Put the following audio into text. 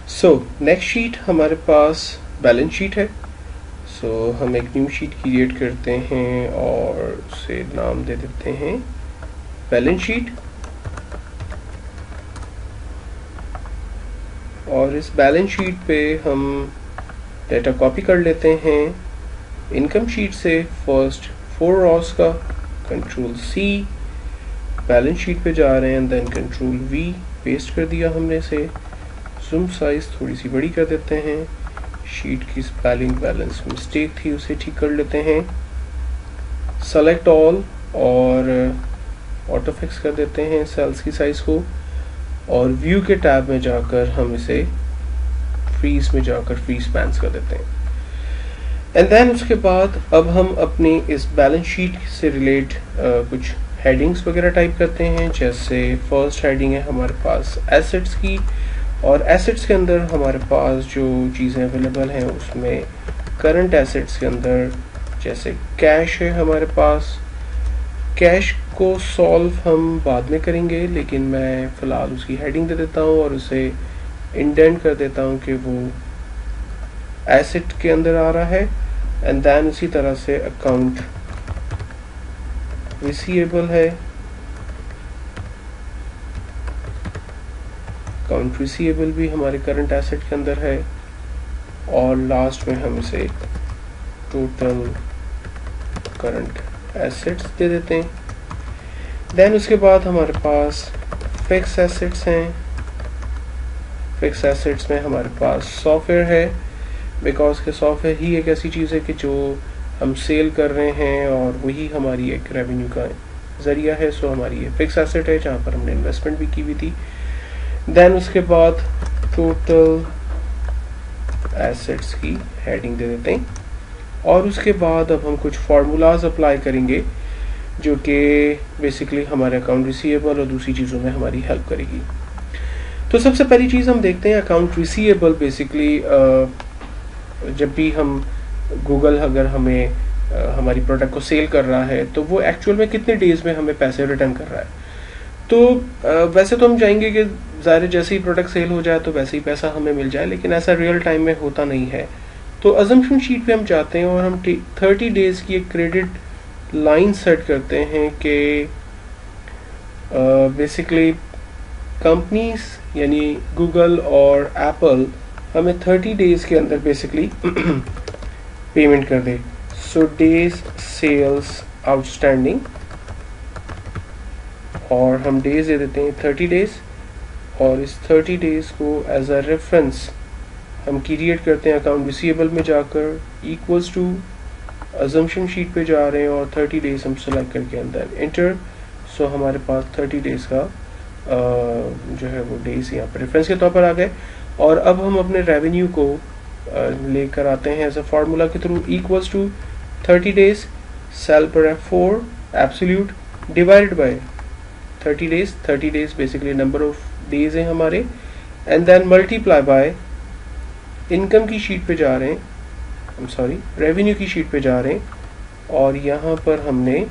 So next sheet हमारे पास balance sheet है। सो हम एक न्यू शीट क्रिएट करते हैं और उसे नाम दे देते हैं बैलेंस शीट। और इस बैलेंस शीट पे हम डेटा कॉपी कर लेते हैं इनकम शीट से फर्स्ट 4 रॉस का, कंट्रोल सी, बैलेंस शीट पे जा रहे हैं, देन कंट्रोल वी, पेस्ट कर दिया हमने इसे। जूम साइज थोड़ी सी बड़ी कर देते हैं, शीट की स्पेलिंग बैलेंस मिस्टेक थी उसे ठीक कर लेते हैं। सेलेक्ट ऑल और ऑटो फिक्स कर देते हैं सेल्स की साइज को, और व्यू के टैब में जाकर हम इसे फ्रीज में जाकर फ्रीज पैंस कर देते हैं। एंड देन उसके बाद अब हम अपनी इस बैलेंस शीट से रिलेट कुछ हेडिंग्स वगैरह टाइप करते हैं। जैसे फर्स्ट हेडिंग है हमारे पास एसेट्स की, और एसेट्स के अंदर हमारे पास जो चीज़ें अवेलेबल हैं उसमें करंट एसेट्स के अंदर जैसे कैश है हमारे पास। कैश को सॉल्व हम बाद में करेंगे, लेकिन मैं फ़िलहाल उसकी हेडिंग दे देता हूँ और उसे इंडेंट कर देता हूँ कि वो एसेट के अंदर आ रहा है। एंड देन उसी तरह से अकाउंट रिसीवेबल है, अकाउंट रिसीवेबल भी हमारे करंट एसेट के अंदर है, और लास्ट में हम इसे टोटल करंट एसेट्स दे देते हैं। देन उसके बाद हमारे पास फिक्स एसेट्स हैं। फिक्स एसेट्स में हमारे पास सॉफ्टवेयर है, बिकॉज के सॉफ्टवेयर ही एक ऐसी चीज़ है कि जो हम सेल कर रहे हैं और वही हमारी एक रेवेन्यू का ज़रिया है। सो हमारी ये फिक्स एसेट है जहाँ पर हमने इन्वेस्टमेंट भी की हुई थी। देन उसके बाद टोटल एसेट्स की हेडिंग दे देते हैं, और उसके बाद अब हम कुछ फार्मूलाज अप्लाई करेंगे जो कि बेसिकली हमारे अकाउंट रिसीवेबल और दूसरी चीज़ों में हमारी हेल्प करेगी। तो सबसे पहली चीज़ हम देखते हैं अकाउंट रिसीवेबल। बेसिकली जब भी हम गूगल अगर हमें हमारी प्रोडक्ट को सेल कर रहा है तो वो एक्चुअल में कितने डेज में हमें पैसे रिटर्न कर रहा है। तो वैसे तो हम चाहेंगे कि ज़ाहिर जैसे ही प्रोडक्ट सेल हो जाए तो वैसे ही पैसा हमें मिल जाए, लेकिन ऐसा रियल टाइम में होता नहीं है। तो अजम्पशन शीट पे हम जाते हैं और हम 30 डेज़ की एक क्रेडिट लाइन सेट करते हैं कि बेसिकली कंपनीज यानी गूगल और एप्पल हमें 30 डेज़ के अंदर बेसिकली पेमेंट कर दे। सो डेज सेल्स आउटस्टैंडिंग, और हम डेज दे देते हैं 30 डेज़, और इस 30 डेज़ को एज अ रेफरेंस हम क्रिएट करते हैं अकाउंट रिसीवेबल में जाकर इक्वल्स टू अजम्पशन शीट पे जा रहे हैं और 30 डेज़ हम सेलेक्ट करके अंदर एंटर। सो हमारे पास 30 डेज़ का जो है वो डेज़ यहाँ पर रेफरेंस के तौर पर आ गए। और अब हम अपने रेवेन्यू को लेकर आते हैं एज अ फार्मूला के through equals to 30 days sale पर F4 absolute divided by 30 days. 30 days basically number of days हैं हमारे, and then multiply by income की शीट पे जा रहे हैं, रेवेन्यू की शीट पे जा रहे हैं, और यहाँ पर हमने